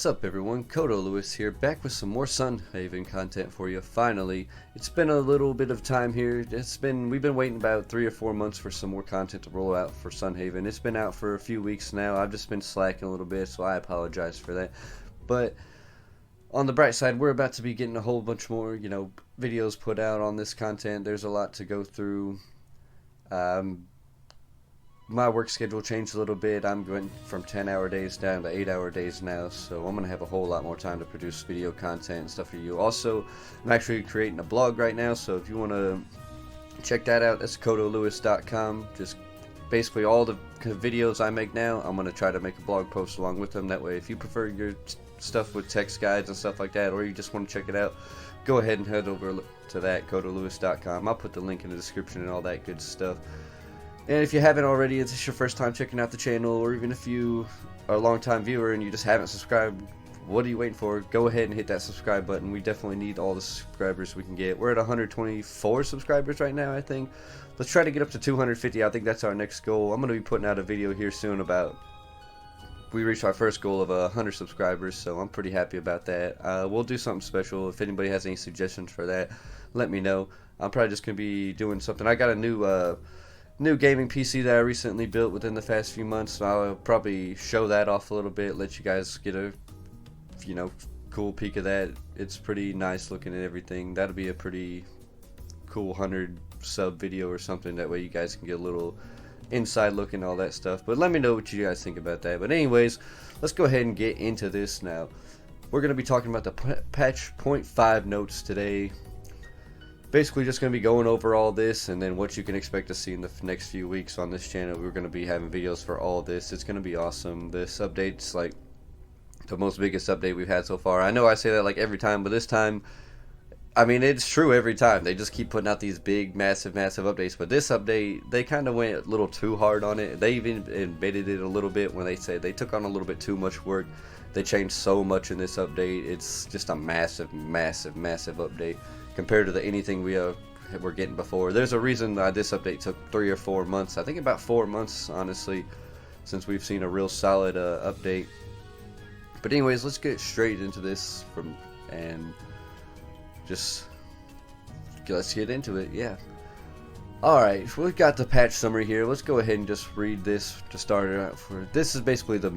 What's up everyone, Kodo Lewis here, back with some more Sunhaven content for you. Finally, it's been a little bit of time here. We've been waiting about 3 or 4 months for some more content to roll out for Sunhaven. It's been out for a few weeks now. I've just been slacking a little bit, so I apologize for that. But on the bright side, we're about to be getting a whole bunch more, videos put out on this content. There's a lot to go through. My work schedule changed a little bit. I'm going from 10-hour days down to 8-hour days now, so I'm going to have a whole lot more time to produce video content and stuff for you. Also, I'm actually creating a blog right now, so if you want to check that out, that's kodolewis.com. Just basically all the videos I make now, I'm going to try to make a blog post along with them. That way, if you prefer your stuff with text guides and stuff like that, or you just want to check it out, go ahead and head over to that, kodolewis.com. I'll put the link in the description and all that good stuff. And if you haven't already, if it's your first time checking out the channel, or even if you are a long-time viewer and you just haven't subscribed, what are you waiting for? Go ahead and hit that subscribe button. We definitely need all the subscribers we can get. We're at 124 subscribers right now, I think. Let's try to get up to 250. I think that's our next goal. I'm going to be putting out a video here soon about we reached our first goal of 100 subscribers, so I'm pretty happy about that. We'll do something special. If anybody has any suggestions for that, let me know. I'm probably just going to be doing something. I got a new gaming PC that I recently built within the past few months, so I'll probably show that off a little bit, let you guys get a cool peek of that. It's pretty nice looking and everything. That'll be a pretty cool 100 sub video or something. That way you guys can get a little inside look and all that stuff. But let me know what you guys think about that. But anyways, let's go ahead and get into this now. We're going to be talking about the patch 0.5 notes today. Basically just going to be going over all this and then what you can expect to see in the next few weeks on this channel. We're going to be having videos for all this. It's going to be awesome. This update's like the most biggest update we've had so far. I know I say that like every time, but this time, I mean, it's true every time. They just keep putting out these big, massive updates. But this update, they kind of went a little too hard on it. They even admitted it a little bit when they said they took on a little bit too much work. They changed so much in this update. It's just a massive update compared to anything we were getting before. There's a reason this update took 3 or 4 months. I think about 4 months, honestly, since we've seen a real solid update. But anyways, let's get straight into this and just let's get into it. Yeah. Alright, we've got the patch summary here. Let's go ahead and just read this to start it out. This is basically the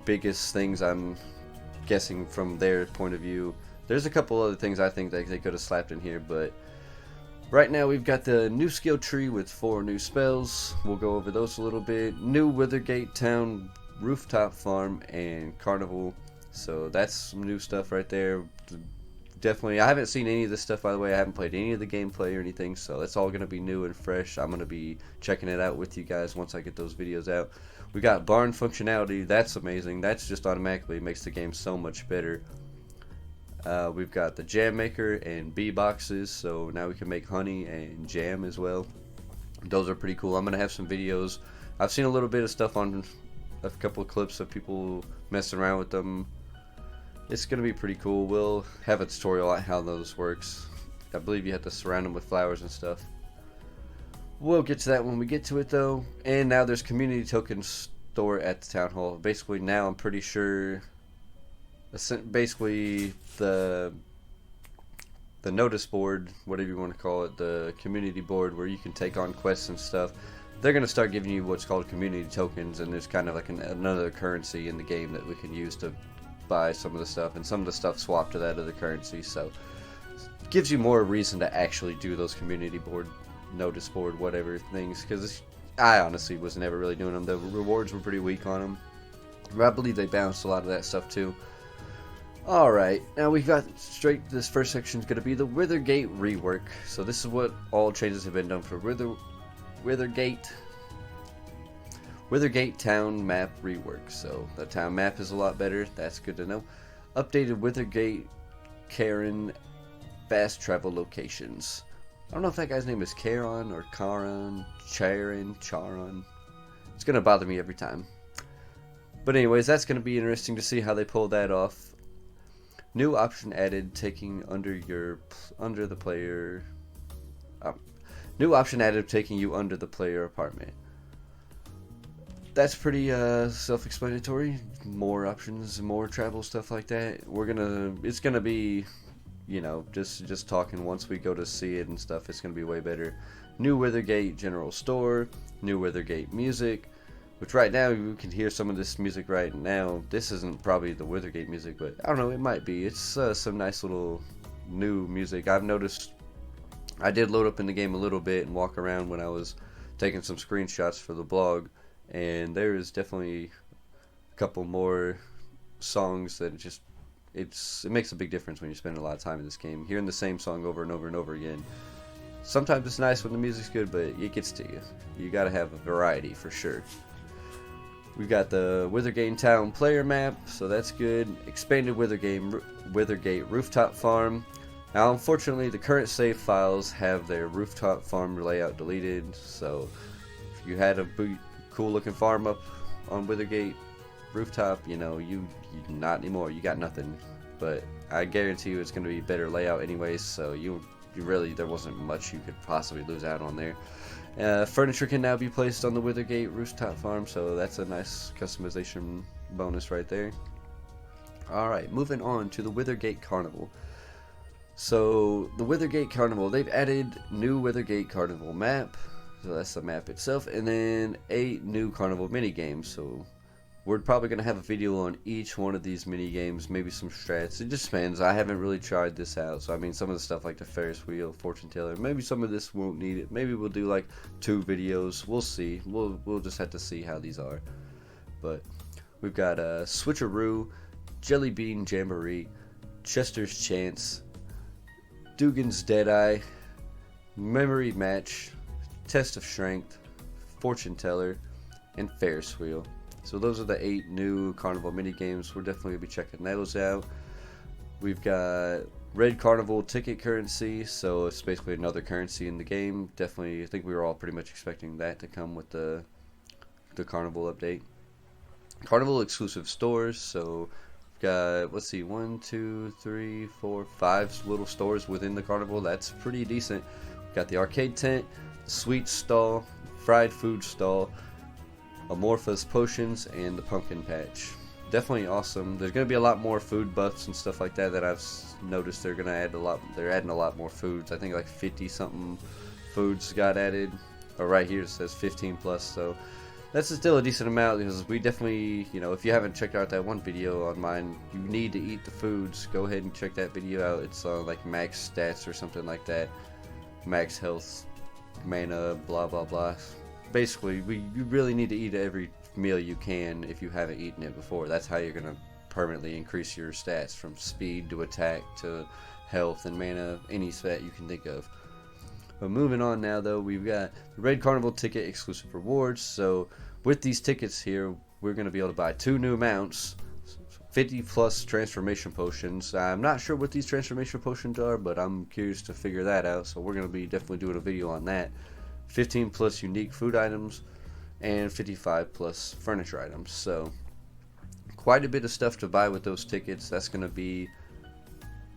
biggest things I'm guessing from their point of view. There's a couple other things I think that they could have slapped in here, but right now we've got the new skill tree with 4 new spells. We'll go over those a little bit. New Withergate Town, Rooftop Farm, and Carnival. So that's some new stuff right there. Definitely, I haven't seen any of this stuff, by the way. I haven't played any of the gameplay or anything, so that's all going to be new and fresh. I'm going to be checking it out with you guys once I get those videos out. We got barn functionality. That's amazing. That's just automatically makes the game so much better. We've got the jam maker and bee boxes, so now we can make honey and jam as well. Those are pretty cool. I'm going to have some videos. I've seen a little bit of stuff on a couple of clips of people messing around with them. It's going to be pretty cool. We'll have a tutorial on how those works. I believe you have to surround them with flowers and stuff. We'll get to that when we get to it though. And now there's community tokens store at the town hall. Basically now I'm pretty sure basically the notice board, whatever you want to call it, the community board where you can take on quests and stuff, they're going to start giving you what's called community tokens, and there's kind of like another currency in the game that we can use to buy some of the stuff, and some of the stuff swap to that other currency, so it gives you more reason to actually do those community board, notice board, whatever things, because I honestly was never really doing them. The rewards were pretty weak on them. I believe they balanced a lot of that stuff too. Alright, now we've got this first section is going to be the Weathergate Rework. So this is what all changes have been done for Withergate Town Map Rework. So the town map is a lot better. That's good to know. Updated Withergate Karen fast travel locations. I don't know if that guy's name is Charon or Charon. It's going to bother me every time. But anyways, that's going to be interesting to see how they pull that off. New option added, taking New option added, taking you under the player apartment. that's pretty self-explanatory. More options, more travel, stuff like that. It's gonna be, you know, just talking. Once we go to see it and stuff, it's gonna be way better. New Withergate General Store, new Withergate music, which right now you can hear some of this music right now. This isn't probably the Withergate music, but I don't know, it might be. It's some nice little new music. I've noticed. I did load up in the game a little bit and walk around when I was taking some screenshots for the blog, and there is definitely a couple more songs that it makes a big difference when you spend a lot of time in this game. Hearing the same song over and over and over again. Sometimes it's nice when the music's good, but it gets to you. You gotta have a variety for sure. We've got the Withergate Town player map, so that's good. Expanded Withergate Rooftop Farm. Now, unfortunately, the current save files have their rooftop farm layout deleted, so if you had a cool looking farm up on Withergate Rooftop, you know, you not anymore. You got nothing. But I guarantee you it's going to be better layout anyways, so you really, there wasn't much you could possibly lose out on there. Furniture can now be placed on the Withergate Rooftop Farm, so that's a nice customization bonus right there. Alright, moving on to the Withergate Carnival. So, the Withergate Carnival, they've added new Withergate Carnival map, so that's the map itself, and then 8 new Carnival mini games. So we're probably going to have a video on each one of these mini games, maybe some strats. It just depends. I haven't really tried this out, so I mean, some of the stuff like the Ferris wheel, fortune teller, maybe some of this won't need it. Maybe we'll do like 2 videos. We'll see. We'll just have to see how these are. But we've got Switcheroo, Jelly Bean Jamboree, Chester's Chance, Dugan's Deadeye, Memory Match, Test of Strength, Fortune Teller, and Ferris Wheel. So those are the 8 new Carnival mini games. We're definitely going to be checking those out. We've got Red Carnival ticket currency, so it's basically another currency in the game. Definitely, I think we were all pretty much expecting that to come with the Carnival update. Carnival exclusive stores, so got, let's see, 1, 2, 3, 4, 5 little stores within the Carnival. That's pretty decent. Got the arcade tent, the sweet stall, fried food stall, Amorphous potions, and the pumpkin patch. Definitely awesome. There's going to be a lot more food buffs and stuff like that I've noticed. They're going to add a lot. They're adding a lot more foods. I think like 50 something foods got added. Or right here it says 15 plus. So that's still a decent amount, because we definitely, you know, if you haven't checked out that one video on mine, you need to eat the foods. Go ahead and check that video out. It's like max stats or something like that. Max health, mana, blah blah blah. Basically, you really need to eat every meal you can if you haven't eaten it before. That's how you're going to permanently increase your stats, from speed to attack to health and mana, any stat you can think of. But moving on now, though, we've got the Red Carnival ticket exclusive rewards. So with these tickets here, we're going to be able to buy 2 new mounts, 50 plus transformation potions. I'm not sure what these transformation potions are, but I'm curious to figure that out. So we're going to be definitely doing a video on that. 15 plus unique food items, and 55 plus furniture items. So quite a bit of stuff to buy with those tickets. That's going to be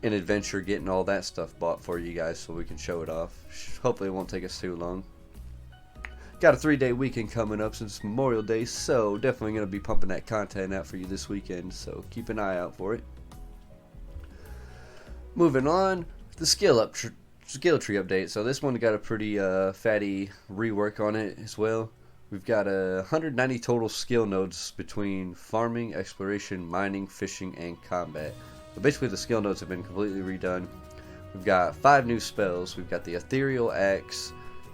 an adventure getting all that stuff bought for you guys so we can show it off. Hopefully it won't take us too long. Got a 3-day weekend coming up since Memorial Day, so definitely going to be pumping that content out for you this weekend, so keep an eye out for it. Moving on, the skill tree update. So this one got a pretty fatty rework on it as well. We've got 190 total skill nodes between farming, exploration, mining, fishing, and combat. So basically the skill nodes have been completely redone. We've got 5 new spells. We've got the Ethereal Axe,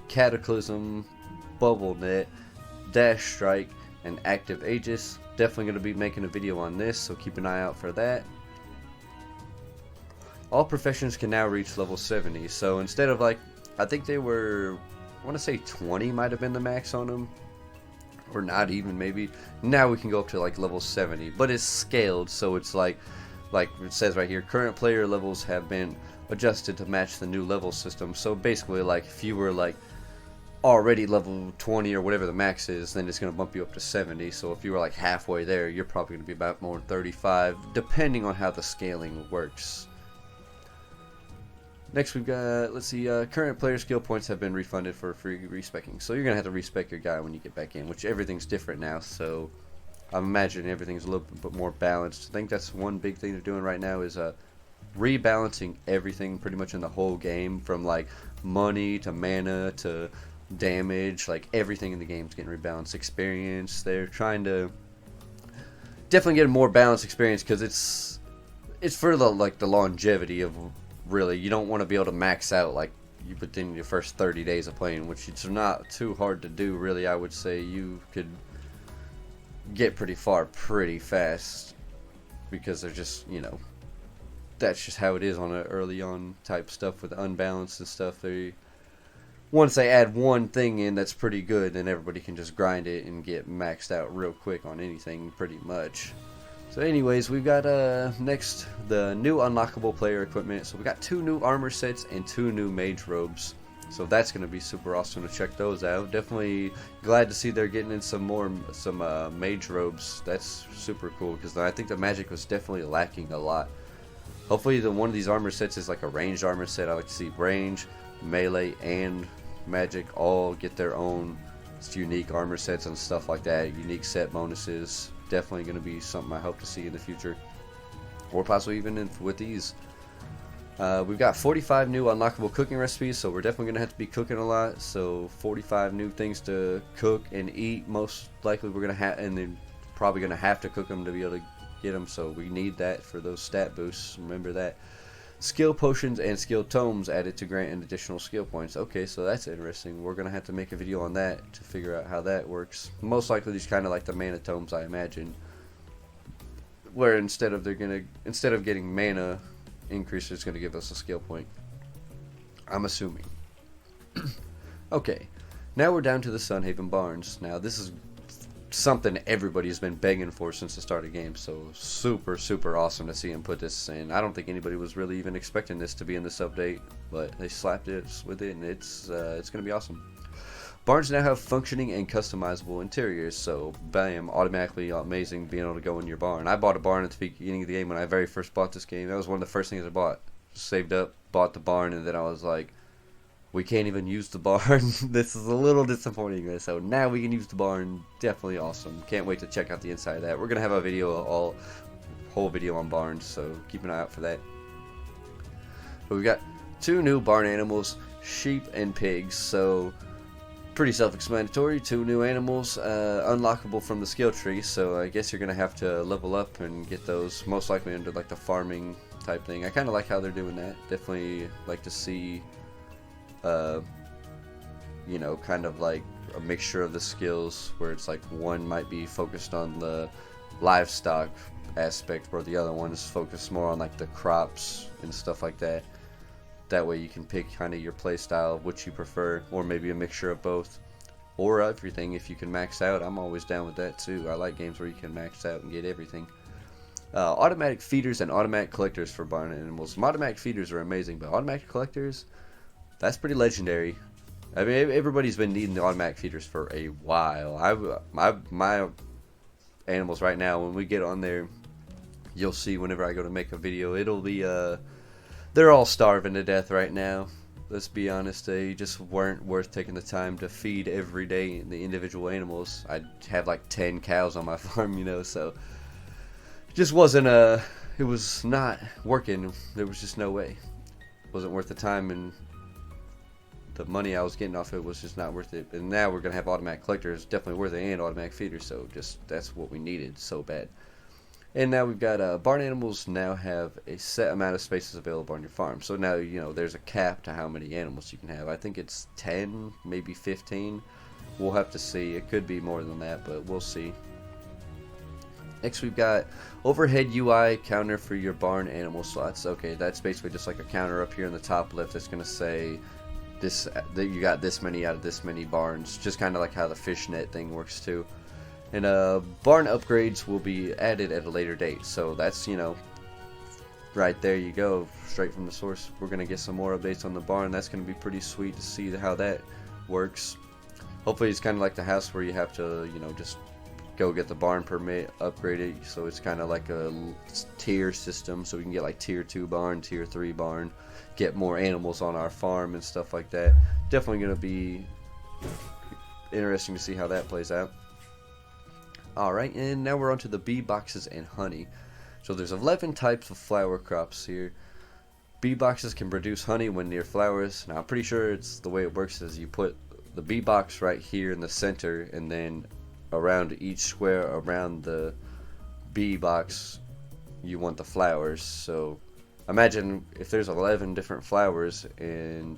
Cataclysm, Bubble Net, Dash Strike, and Active Aegis. Definitely going to be making a video on this, so keep an eye out for that. All professions can now reach level 70, so instead of like, I think they were, I want to say 20 might have been the max on them, or not even maybe. Now we can go up to like level 70, but it's scaled, so it's like it says right here, current player levels have been adjusted to match the new level system. So basically, like if you were like already level 20 or whatever the max is, then it's going to bump you up to 70. So if you were like halfway there, you're probably going to be about more than 35, depending on how the scaling works. Next we've got, let's see, current player skill points have been refunded for free respecking. So you're going to have to respec your guy when you get back in, which everything's different now. So I'm imagining everything's a little bit more balanced. I think that's one big thing they're doing right now is rebalancing everything pretty much in the whole game, from like money to mana to damage. Like everything in the game's getting rebalanced. Experience, they're trying to definitely get a more balanced experience, because it's for the the longevity of, really, you don't want to be able to max out like you within your first 30 days of playing, which it's not too hard to do, really. I would say you could get pretty far pretty fast, because they're just, you know, that's just how it is on a early on type stuff with unbalanced and stuff. Once they add one thing in that's pretty good, then everybody can just grind it and get maxed out real quick on anything pretty much. So anyways, we've got next the new unlockable player equipment. So we got 2 new armor sets and 2 new mage robes. So that's going to be super awesome to check those out. Definitely glad to see they're getting in some mage robes. That's super cool, because I think the magic was definitely lacking a lot. Hopefully one of these armor sets is like a ranged armor set. I like to see range, melee, and magic all get their own unique armor sets and stuff like that. Unique set bonuses. Definitely going to be something I hope to see in the future, or possibly even with these. We've got 45 new unlockable cooking recipes, so we're definitely going to have to be cooking a lot. So 45 new things to cook and eat. Most likely we're going to have, and then probably going to have to cook them to be able to get them, so we need that for those stat boosts. Remember that. Skill potions and skill tomes added to grant an additional skill points. Okay, so that's interesting. We're going to have to make a video on that to figure out how that works. Most likely these kind of like the mana tomes, I imagine, where instead of getting mana increase, it's going to give us a skill point, I'm assuming. Okay, now we're down to the Sunhaven Barns. Now this is something everybody's been begging for since the start of the game, so super awesome to see him put this in. I don't think anybody was really even expecting this to be in this update, but they slapped it with it, and it's gonna be awesome. Barns now have functioning and customizable interiors, so bam, automatically amazing being able to go in your barn. I bought a barn at the beginning of the game when I very first bought this game. That was one of the first things I bought. Saved up, bought the barn, and then I was like, we can't even use the barn. This is a little disappointing. So now we can use the barn. Definitely awesome. Can't wait to check out the inside of that. We're gonna have a video, whole video on barns, so keep an eye out for that. But we got 2 new barn animals, sheep and pigs. So pretty self-explanatory. 2 new animals, unlockable from the skill tree. So I guess you're gonna have to level up and get those, most likely under like the farming type thing. I kind of like how they're doing that. Definitely like to see, you know, kind of like a mixture of the skills, where it's like one might be focused on the livestock aspect, where the other one is focused more on like the crops and stuff like that. That way you can pick kind of your play style, which you prefer, or maybe a mixture of both, or everything if you can max out. I'm always down with that too. I like games where you can max out and get everything. Automatic feeders and automatic collectors for barn animals. Some automatic feeders are amazing, but automatic collectors, that's pretty legendary. I mean, everybody's been needing the automatic feeders for a while. My animals right now, when we get on there, you'll see whenever I go to make a video, it'll be they're all starving to death right now. Let's be honest, they just weren't worth taking the time to feed every day the individual animals. I have like 10 cows on my farm, you know, so it just wasn't it was not working. There was just no way. It wasn't worth the time, and the money I was getting off it was just not worth it. And now we're gonna have automatic collectors, definitely worth it, and automatic feeders, so just that's what we needed so bad. And now we've got barn animals now have a set amount of spaces available on your farm. So now, you know, there's a cap to how many animals you can have. I think it's 10, maybe 15. We'll have to see. It could be more than that, but we'll see. Next we've got overhead UI counter for your barn animal slots. Okay, that's basically just like a counter up here in the top left that's going to say this, that you got this many out of this many barns. Just kind of like how the fishnet thing works too. And barn upgrades will be added at a later date. So that's, you know, right there you go, straight from the source. We're going to get some more updates on the barn. That's going to be pretty sweet to see how that works. Hopefully it's kind of like the house where you have to, you know, just go get the barn permit, upgrade it, so it's kind of like a tier system, so we can get like tier 2 barn, tier 3 barn, get more animals on our farm and stuff like that. Definitely going to be interesting to see how that plays out. Alright, and now we're on to the bee boxes and honey. So there's 11 types of flower crops here. Bee boxes can produce honey when near flowers. Now I'm pretty sure it's the way it works is you put the bee box right here in the center, and then around each square around the bee box you want the flowers. So imagine if there's 11 different flowers and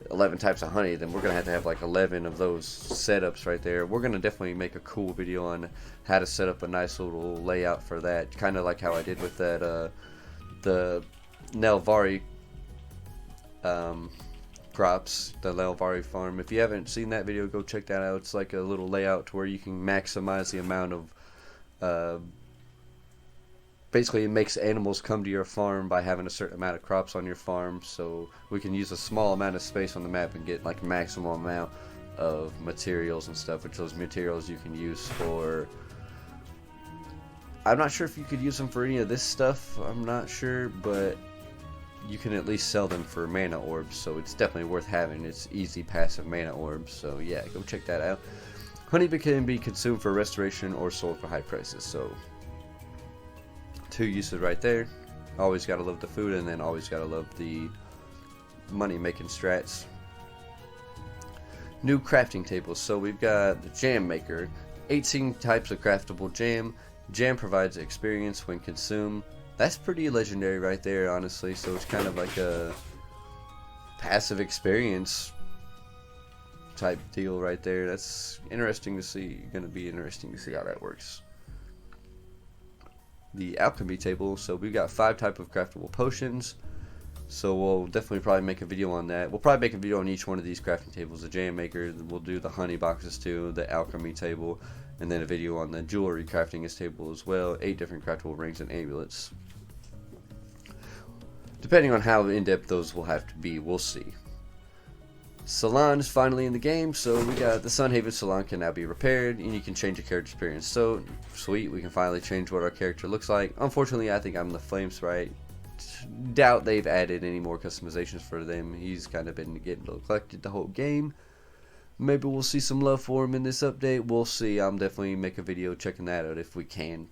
11 types of honey, then we're gonna have to have like 11 of those setups right there. We're gonna definitely make a cool video on how to set up a nice little layout for that, kind of like how I did with that the Nelvari crops, the Nelvari farm. If you haven't seen that video, go check that out. It's like a little layout to where you can maximize the amount of basically it makes animals come to your farm by having a certain amount of crops on your farm, so we can use a small amount of space on the map and get like maximum amount of materials and stuff, which those materials you can use for, I'm not sure if you could use them for any of this stuff, I'm not sure, but you can at least sell them for mana orbs, so it's definitely worth having. It's easy passive mana orbs, so yeah, go check that out. Honey can be consumed for restoration or sold for high prices, so 2 uses right there. Always gotta love the food, and then always gotta love the money making strats. New crafting tables. So we've got the jam maker, 18 types of craftable jam. Jam provides experience when consumed. That's pretty legendary right there, honestly. So it's kind of like a passive experience type deal right there. That's interesting to see. Gonna be interesting to see how that works. The alchemy table. So we've got 5 types of craftable potions. So we'll definitely probably make a video on that. We'll probably make a video on each one of these crafting tables. The jam maker, we'll do the honey boxes too, the alchemy table, and then a video on the jewelry crafting table as well. 8 different craftable rings and amulets. Depending on how in-depth those will have to be, we'll see. Salon is finally in the game, so we got the Sunhaven Salon can now be repaired, and you can change your character appearance. So sweet, we can finally change what our character looks like. Unfortunately, I think I'm the Flame Sprite. Doubt they've added any more customizations for them. He's kind of been getting neglected the whole game. Maybe we'll see some love for him in this update. We'll see. I'm definitely make a video checking that out if we can,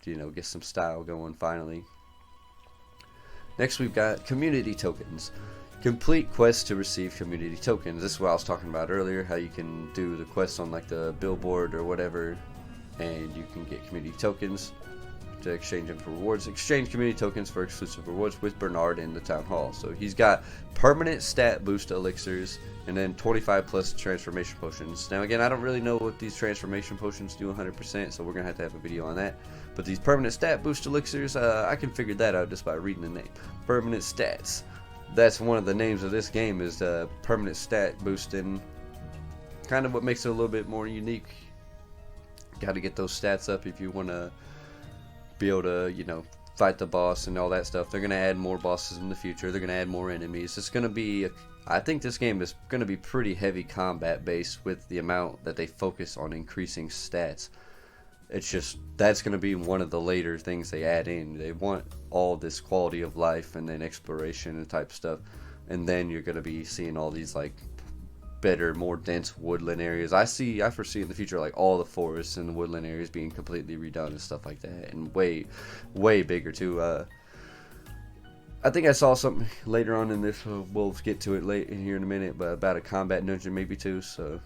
get some style going finally. Next, we've got community tokens. Complete quests to receive community tokens. This is what I was talking about earlier, how you can do the quests on like the billboard or whatever, and you can get community tokens to exchange them for rewards. Exchange community tokens for exclusive rewards with Bernard in the town hall. So he's got permanent stat boost elixirs and then 25 plus transformation potions. Now again, I don't really know what these transformation potions do 100%, so we're gonna have to have a video on that. But these permanent stat boost elixirs, I can figure that out just by reading the name. Permanent stats. That's one of the names of this game, is permanent stat boosting. Kind of what makes it a little bit more unique. Got to get those stats up if you want to be able to, fight the boss and all that stuff. They're going to add more bosses in the future. They're going to add more enemies. It's going to be, I think this game is going to be pretty heavy combat based with the amount that they focus on increasing stats. It's just, that's going to be one of the later things they add in. They want all this quality of life and then exploration and type stuff. And then you're going to be seeing all these like better, more dense woodland areas. I foresee in the future like all the forests and the woodland areas being completely redone and stuff like that. And way bigger too. I think I saw something later on in this. We'll get to it late in here in a minute, but about a combat dungeon maybe too. So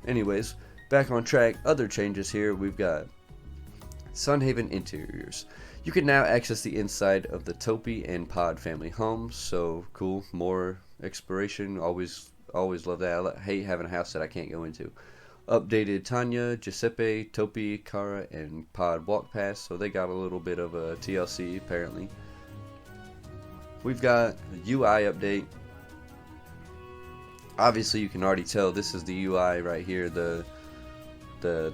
anyways, back on track. Other changes here. We've got Sunhaven interiors. You can now access the inside of the Topi and Pod family homes. So cool. More exploration. Always love that. I hate having a house that I can't go into. Updated Tanya, Giuseppe, Topi, Kara, and Pod walk past. So they got a little bit of a TLC apparently. We've got the UI update. Obviously you can already tell this is the UI right here. The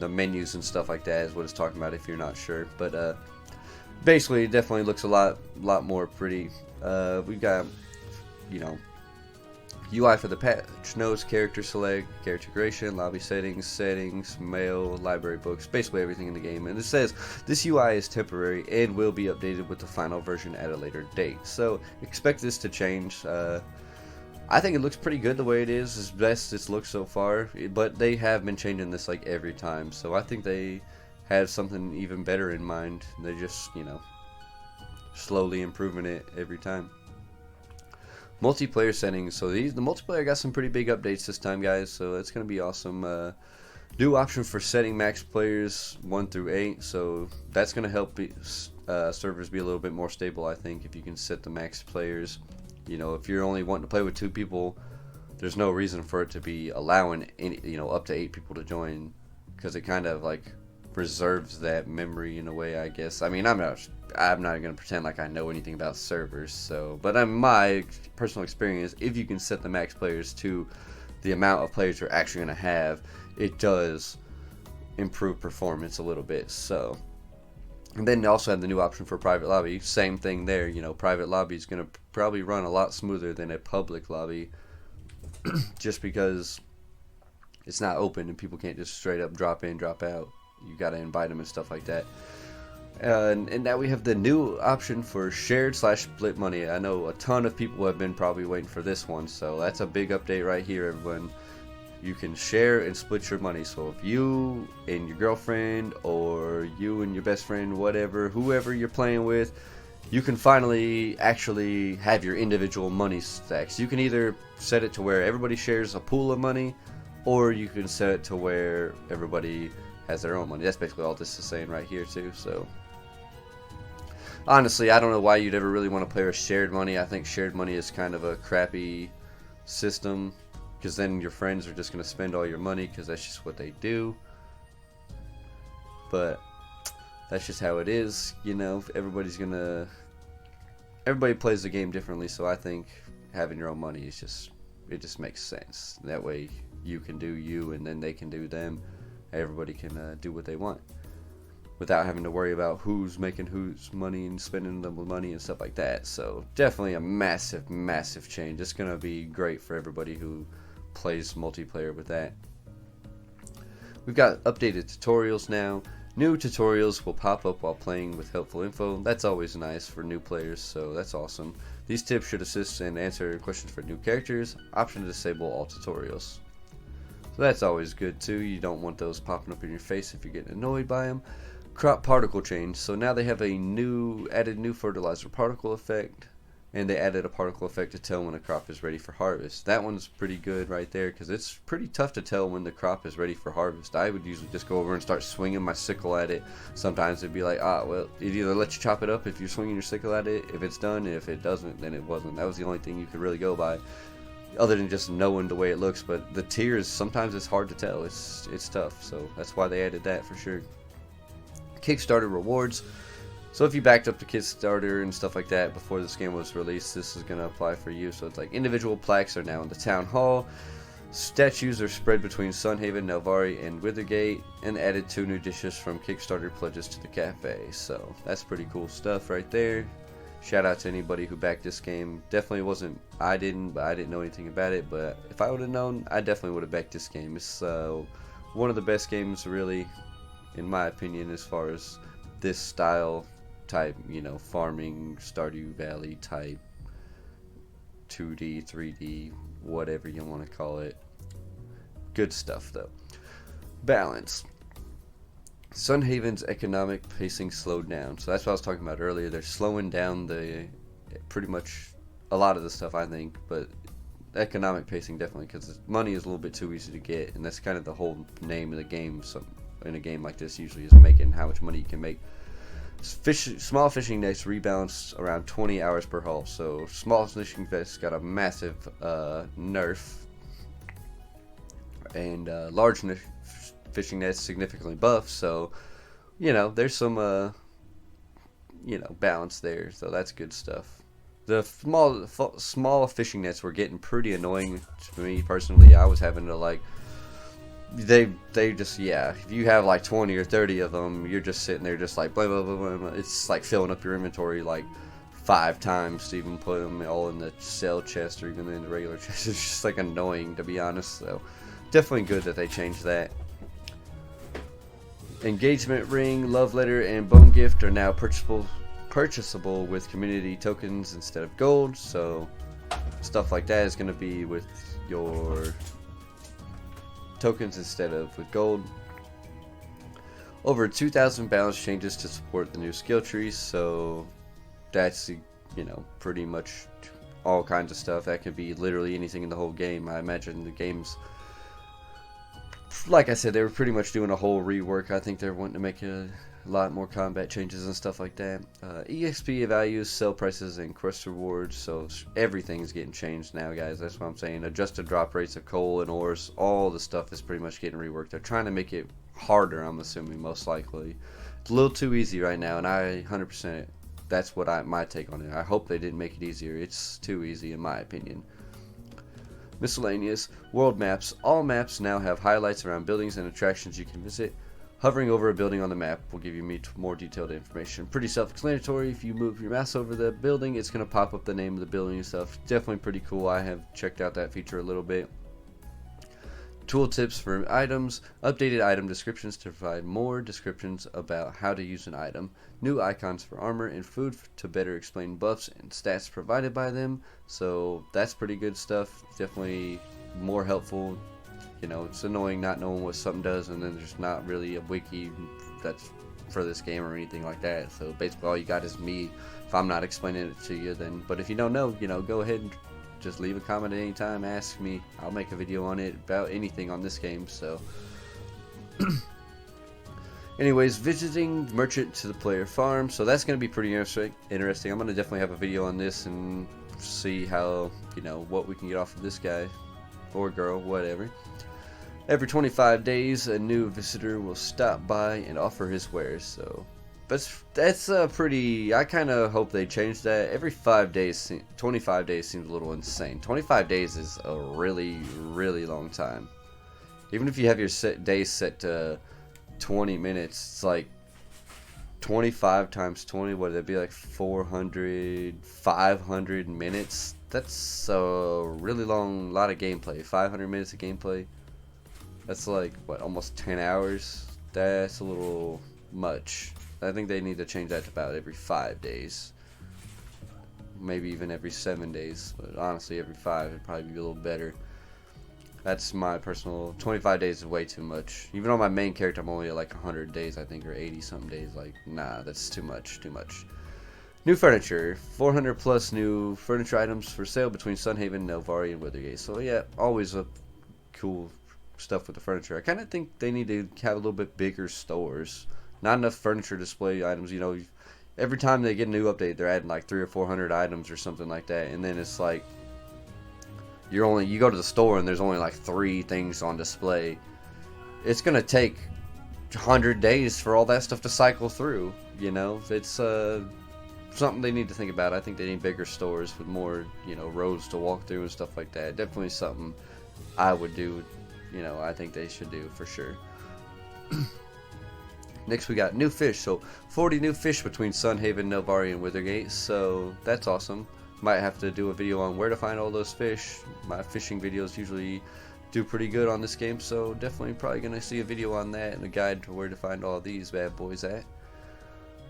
menus and stuff like that is what it's talking about if you're not sure. But basically it definitely looks a lot more pretty. We've got, UI for the patch notes, character select, character creation, lobby settings, mail, library books, basically everything in the game. And it says this UI is temporary and will be updated with the final version at a later date. So expect this to change. I think it looks pretty good the way it is. It's best it's looked so far, but they have been changing this like every time. So I think they have something even better in mind. They're just, you know, slowly improving it every time. Multiplayer settings. So the multiplayer got some pretty big updates this time, guys. So it's gonna be awesome. New option for setting max players 1 through 8. So that's gonna help servers be a little bit more stable. I think if you can set the max players. You know, if you're only wanting to play with 2 people, there's no reason for it to be allowing any, you know, up to 8 people to join, because it kind of like preserves that memory in a way, I guess. I mean, I'm not gonna pretend like I know anything about servers. So, but in my personal experience, if you can set the max players to the amount of players you're actually gonna have, it does improve performance a little bit. So. And then they also have the new option for private lobby. Same thing there. You know, private lobby is going to probably run a lot smoother than a public lobby, just because it's not open and people can't just straight up drop in, drop out. You got to invite them and stuff like that. And now we have the new option for shared/split money. I know a ton of people have been probably waiting for this one, so that's a big update right here, everyone. You can share and split your money. So if you and your girlfriend, or you and your best friend, whatever, whoever you're playing with, you can finally actually have your individual money stacks. You can either set it to where everybody shares a pool of money, or you can set it to where everybody has their own money. That's basically all this is saying right here too. So honestly, I don't know why you'd ever really want to play with shared money. I think shared money is kind of a crappy system, because then your friends are just going to spend all your money, because that's just what they do. But that's just how it is, you know. Everybody plays the game differently, so I think having your own money is just makes sense. That way you can do you, and then they can do them. Everybody can do what they want without having to worry about who's making whose money and spending the money and stuff like that. So definitely a massive change. It's going to be great for everybody who plays multiplayer with that. We've got updated tutorials now. New tutorials will pop up while playing with helpful info. That's always nice for new players, so that's awesome. These tips should assist and answer questions for new characters. Option to disable all tutorials. So that's always good too. You don't want those popping up in your face if you're getting annoyed by them. Crop particle change. So now they have added new fertilizer particle effect. And they added a particle effect to tell when a crop is ready for harvest. That one's pretty good right there, because it's pretty tough to tell when the crop is ready for harvest. I would usually just go over and start swinging my sickle at it. Sometimes it'd be like, well, it either lets you chop it up if you're swinging your sickle at it, if it's done, and if it doesn't, then it wasn't. That was the only thing you could really go by, other than just knowing the way it looks. But the tiers, sometimes it's hard to tell. It's tough, so that's why they added that for sure. Kickstarter rewards. So if you backed up to Kickstarter and stuff like that before this game was released, this is going to apply for you. So it's like individual plaques are now in the town hall. Statues are spread between Sunhaven, Nelvari, and Withergate, and added 2 new dishes from Kickstarter pledges to the cafe. So that's pretty cool stuff right there. Shout out to anybody who backed this game. Definitely wasn't, I didn't know anything about it, but if I would have known, I definitely would have backed this game. It's one of the best games, really, in my opinion, as far as this style type, you know, farming, Stardew Valley type, 2D, 3D, whatever you want to call it. Good stuff, though. Balance. Sunhaven's economic pacing slowed down. So that's what I was talking about earlier. They're slowing down pretty much a lot of the stuff, I think, but economic pacing definitely, because money is a little bit too easy to get, and that's kind of the whole name of the game. So in a game like this, usually is making how much money you can make. Small fishing nets rebalance around 20 hours per hull. So small fishing nets got a massive nerf, and large fishing nets significantly buffed. So, you know, there's some balance there. So that's good stuff. The small fishing nets were getting pretty annoying to me personally. I was having to like. They just, yeah, if you have like 20 or 30 of them, you're just sitting there just like blah blah blah blah blah. It's like filling up your inventory like 5 times to even put them all in the cell chest or even in the regular chest. It's just like annoying, to be honest. So definitely good that they changed that. Engagement ring, love letter, and bone gift are now purchasable with community tokens instead of gold. So stuff like that is going to be with your tokens instead of with gold. Over 2,000 balance changes to support the new skill trees. So that's, you know, pretty much all kinds of stuff. That could be literally anything in the whole game. I imagine the game's, like I said, they were pretty much doing a whole rework. I think they're wanting to make a lot more combat changes and stuff like that. EXP values, sell prices, and quest rewards. So everything's getting changed now, guys. That's what I'm saying. Adjusted drop rates of coal and ores. All the stuff is pretty much getting reworked. They're trying to make it harder, I'm assuming, most likely. It's a little too easy right now, and I 100%, that's what my take on it. I hope they didn't make it easier. It's too easy, in my opinion. Miscellaneous world maps. All maps now have highlights around buildings and attractions you can visit. Hovering over a building on the map will give you more detailed information. Pretty self-explanatory. If you move your mouse over the building, it's going to pop up the name of the building and stuff. Definitely pretty cool. I have checked out that feature a little bit. Tooltips for items. Updated item descriptions to provide more descriptions about how to use an item. New icons for armor and food to better explain buffs and stats provided by them. So that's pretty good stuff. Definitely more helpful. You know, it's annoying not knowing what something does, and then there's not really a wiki that's for this game or anything like that. So basically all you got is me. If I'm not explaining it to you, then, but if you don't know, you know, go ahead and just leave a comment at any time, ask me. I'll make a video on it about anything on this game. So anyways, visiting merchant to the player farm. So that's going to be pretty interesting. I'm going to definitely have a video on this and see how, you know, what we can get off of this guy or girl, whatever. Every 25 days, a new visitor will stop by and offer his wares. So that's pretty. I kind of hope they change that. Every 5 days, 25 days seems a little insane. 25 days is a really, really long time. Even if you have your days set to 20 minutes, it's like 25 times 20. What would that be, like 400, 500 minutes? That's a really long, lot of gameplay. 500 minutes of gameplay. That's like, what, almost 10 hours? That's a little much. I think they need to change that to about every 5 days. Maybe even every 7 days. But honestly, every 5 would probably be a little better. That's my personal... 25 days is way too much. Even on my main character, I'm only at like 100 days, I think, or 80 some days. Like, nah, that's too much, too much. New furniture. 400 plus new furniture items for sale between Sunhaven, Nelvari, and Weathergate. So yeah, always a cool stuff with the furniture. I kind of think they need to have a little bit bigger stores. Not enough furniture display items. You know, every time they get a new update, they're adding like 300 or 400 items or something like that, and then it's like you go to the store and there's only like 3 things on display. It's gonna take 100 days for all that stuff to cycle through. You know, it's something they need to think about. I think they need bigger stores with more, you know, roads to walk through and stuff like that. Definitely something I would do. You know, I think they should do for sure. Next we got new fish. So 40 new fish between Sunhaven, Nelvari, and Withergate. So that's awesome. Might have to do a video on where to find all those fish. My fishing videos usually do pretty good on this game, so definitely probably gonna see a video on that and a guide to where to find all these bad boys at.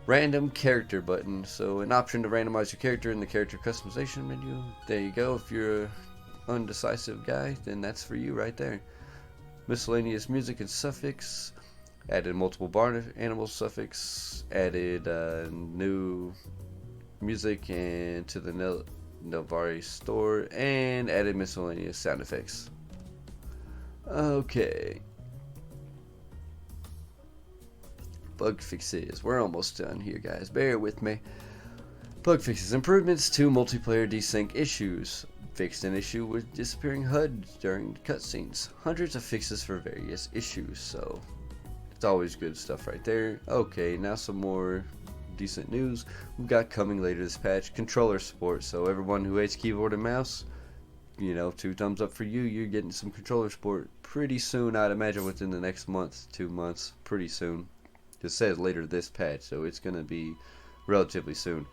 Random character button. So an option to randomize your character in the character customization menu. There you go. If you're an undecisive guy, then that's for you right there. Miscellaneous music and suffix. Added multiple barn animal suffix. Added new music into the Nelvari store. And added miscellaneous sound effects. Okay. Bug fixes. We're almost done here, guys. Bear with me. Bug fixes. Improvements to multiplayer desync issues. Fixed an issue with disappearing HUD during cutscenes. Hundreds of fixes for various issues. So it's always good stuff right there. Okay, now some more decent news. We've got coming later this patch, controller support. So everyone who hates keyboard and mouse, you know, 2 thumbs up for you. You're getting some controller support pretty soon. I'd imagine within the next month, 2 months, pretty soon. It says later this patch, so it's gonna be relatively soon.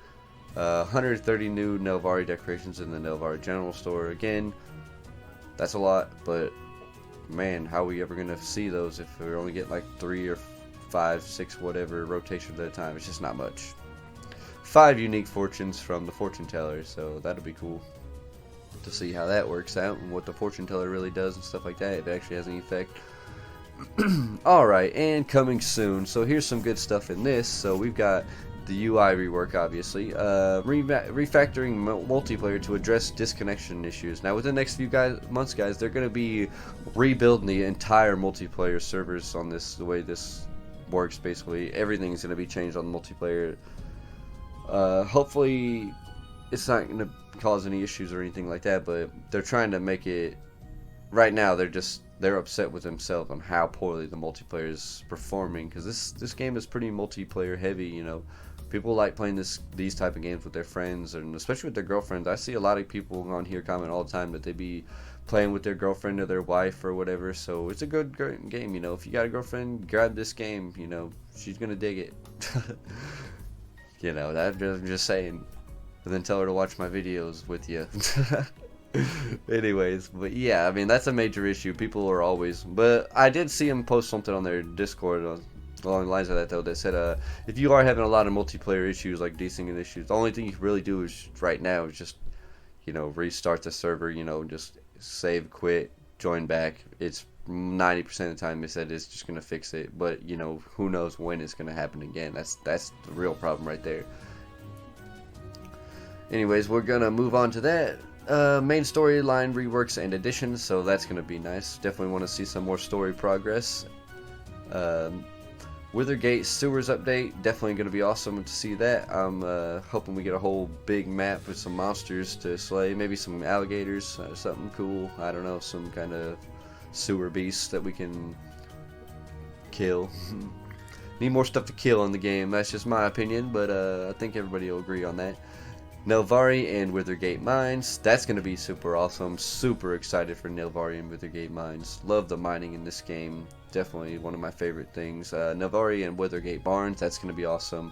130 new Nelvari decorations in the Nelvari General Store. Again, that's a lot, but man, how are we ever gonna see those if we only get like 3 or 5, 6, whatever rotations at a time? It's just not much. 5 unique fortunes from the fortune teller, so that'll be cool to see how that works out and what the fortune teller really does and stuff like that, if it actually has any effect. Alright, and coming soon, so here's some good stuff in this. So we've got the UI rework, obviously, refactoring multiplayer to address disconnection issues. Now within the next few months, guys, they're going to be rebuilding the entire multiplayer servers on this, the way this works. Basically everything's going to be changed on the multiplayer. Hopefully it's not going to cause any issues or anything like that, but they're trying to make it. Right now they're upset with themselves on how poorly the multiplayer is performing, because this game is pretty multiplayer heavy. You know, people like playing these type of games with their friends, and especially with their girlfriends. I see a lot of people on here comment all the time that they be playing with their girlfriend or their wife or whatever. So it's a good game. You know, if you got a girlfriend, grab this game. You know, she's gonna dig it. You know, I'm just saying. And then tell her to watch my videos with you. Anyways, but yeah, I mean, that's a major issue. People are always, but I did see him post something on their Discord along the lines of that, though, that said, if you are having a lot of multiplayer issues, like desync issues, the only thing you can really do is right now is just, you know, restart the server, you know, just save, quit, join back. It's 90% of the time they said it's just gonna fix it, but you know, who knows when it's gonna happen again. That's the real problem right there. Anyways, we're gonna move on to that. Main storyline reworks and additions, so that's gonna be nice. Definitely want to see some more story progress. Withergate sewers update, definitely gonna be awesome to see that. I'm hoping we get a whole big map with some monsters to slay, maybe some alligators, something cool. I don't know, some kind of sewer beasts that we can kill. Need more stuff to kill in the game. That's just my opinion, but I think everybody will agree on that. Nelvari and Withergate Mines, that's going to be super awesome. Super excited for Nelvari and Withergate Mines. Love the mining in this game. Definitely one of my favorite things. Nelvari and Withergate Barns, that's going to be awesome.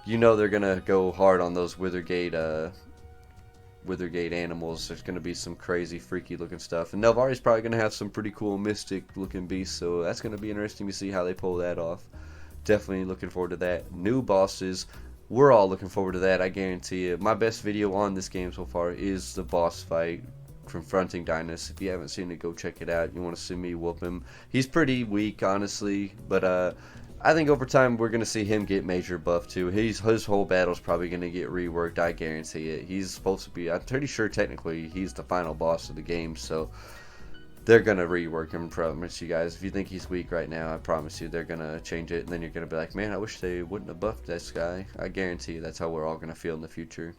You know they're going to go hard on those Withergate animals. There's going to be some crazy, freaky looking stuff. And Nelvari's probably going to have some pretty cool mystic looking beasts, so that's going to be interesting to see how they pull that off. Definitely looking forward to that. New bosses. We're all looking forward to that, I guarantee it. My best video on this game so far is the boss fight, confronting Dynas. If you haven't seen it, go check it out. You want to see me whoop him. He's pretty weak, honestly, but I think over time we're going to see him get major buff too. His whole battle's probably going to get reworked, I guarantee it. He's supposed to be, I'm pretty sure technically he's the final boss of the game, so they're going to rework him, promise you guys. If you think he's weak right now, I promise you they're going to change it, and then you're going to be like, man, I wish they wouldn't have buffed this guy. I guarantee you that's how we're all going to feel in the future,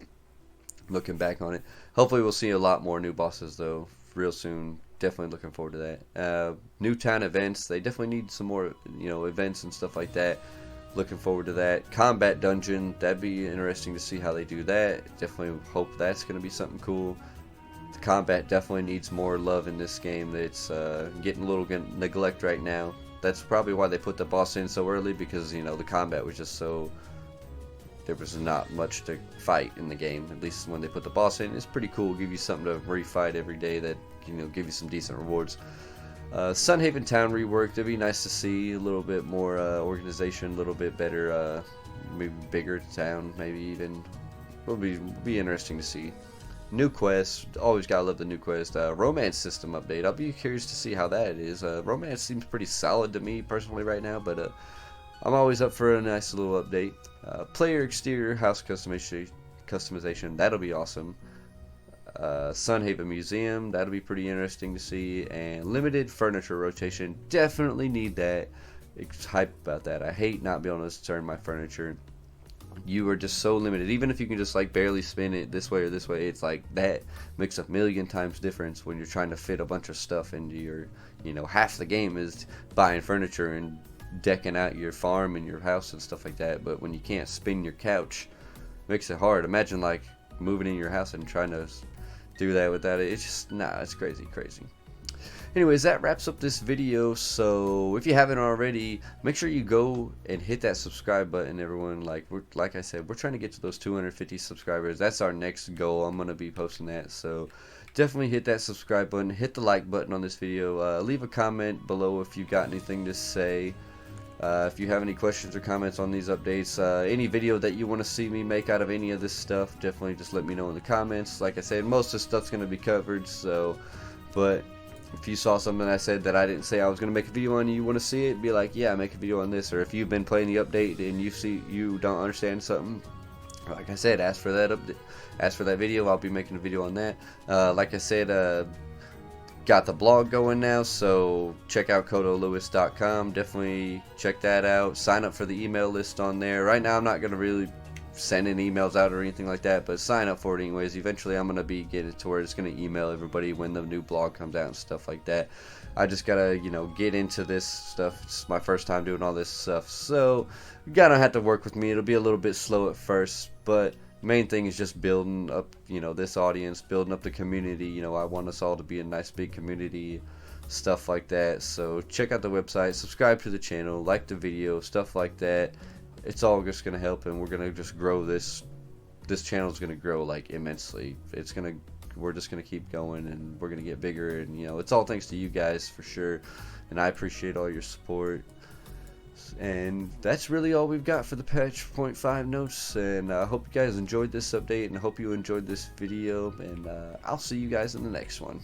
looking back on it. Hopefully we'll see a lot more new bosses, though, real soon. Definitely looking forward to that. New town events. They definitely need some more, you know, events and stuff like that. Looking forward to that. Combat dungeon. That'd be interesting to see how they do that. Definitely hope that's going to be something cool. The combat definitely needs more love in this game. It's getting a little neglect right now. That's probably why they put the boss in so early, because, you know, the combat was just so... There was not much to fight in the game. At least when they put the boss in, it's pretty cool. Give you something to refight every day that, you know, give you some decent rewards. Sunhaven Town rework. It'd be nice to see a little bit more organization, a little bit better, maybe bigger town, maybe even. It'll be interesting to see. New quest. Always gotta love the new quest. Romance system update. I'll be curious to see how that is. Romance seems pretty solid to me personally right now, but I'm always up for a nice little update. Player exterior house customization. That'll be awesome. Sunhaven Museum. That'll be pretty interesting to see. And limited furniture rotation. Definitely need that. It's hype about that. I hate not being able to turn my furniture. You are just so limited. Even if you can just like barely spin it this way or this way, it's like that makes a million times difference when you're trying to fit a bunch of stuff into your, you know, half the game is buying furniture and decking out your farm and your house and stuff like that. But when you can't spin your couch, it makes it hard. Imagine like moving in your house and trying to do that without it. It's just, nah, it's crazy. anyways, that wraps up this video. So if you haven't already, make sure you go and hit that subscribe button, everyone. Like I said, we're trying to get to those 250 subscribers. That's our next goal. I'm gonna be posting that, so definitely hit that subscribe button, hit the like button on this video, leave a comment below if you got anything to say. If you have any questions or comments on these updates, any video that you want to see me make out of any of this stuff, definitely just let me know in the comments. Like I said, most of this stuff's going to be covered, so, but if you saw something I said that I didn't say I was going to make a video on and you want to see it, be like, yeah, make a video on this. Or if you've been playing the update and you don't understand something, like I said, ask for that update, ask for that video. I'll be making a video on that. Like I said, got the blog going now, so check out codolewis.com. Definitely check that out. Sign up for the email list on there. Right now I'm not going to really send any emails out or anything like that, but sign up for it anyways. Eventually I'm going to be getting to where it's going to email everybody when the new blog comes out and stuff like that. I just gotta, get into this stuff. It's my first time doing all this stuff, so you gotta have to work with me. It'll be a little bit slow at first, but main thing is just building up, this audience, building up the community. I want us all to be a nice big community, stuff like that. So check out the website, subscribe to the channel, like the video, stuff like that. It's all just gonna help, and we're gonna just grow this channel is gonna grow like immensely. We're just gonna keep going, and we're gonna get bigger, and it's all thanks to you guys for sure, and I appreciate all your support. And that's really all we've got for the patch 0.5 notes, and I hope you guys enjoyed this update, and I hope you enjoyed this video, and I'll see you guys in the next one.